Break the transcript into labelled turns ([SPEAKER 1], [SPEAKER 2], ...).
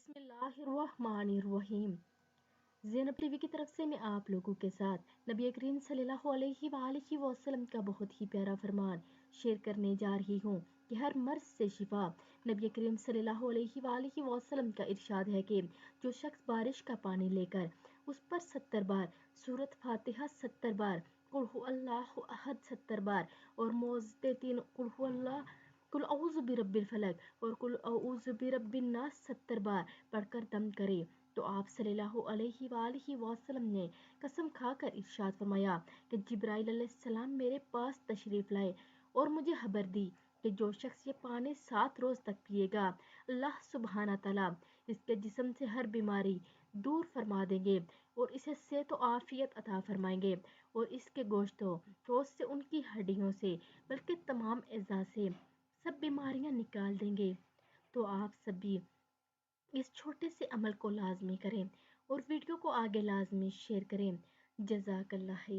[SPEAKER 1] بسم اللہ الرحمن الرحیم۔ زینب ٹی وی کی طرف سے میں آپ لوگوں کے ساتھ نبی کریم صلی اللہ علیہ وآلہ وسلم کا بہت ہی پیارا فرمان شیئر کرنے جا رہی ہوں کہ ہر مرض سے شفا۔ نبی کریم صلی اللہ علیہ وآلہ وسلم کا ارشاد ہے کہ جو شخص بارش کا پانی لے کر اس پر 70 بار سورۃ فاتحہ 70 بار قل هو اللہ احد 70 بار اور معوذتین قل اعوذ برب الفلق اور قل اعوذ برب الناس 70 بار پڑھ کر دم کرے تو آپ صلی اللہ علیہ وآلہ وسلم نے قسم کھا کر ارشاد فرمایا کہ جبرائیل علیہ السلام میرے پاس تشریف لائے اور مجھے خبر دی کہ جو شخص یہ پانی 7 روز تک پیے گا اللہ سبحانہ تعالیٰ اس کے جسم سے ہر بیماری دور فرما دیں گے اور اسے صحت و عافیت عطا فرمائیں گے اور اس کے گوشت سے ان کی ہڈیوں سے بلکہ تمام اعضاء سے سب بیماریاں نکال دیں گے۔ تو آپ سبھی اس چھوٹے سے عمل کو لازمی کریں اور ویڈیو کو آگے لازمی شیئر کریں۔ جزاک اللہ خیر۔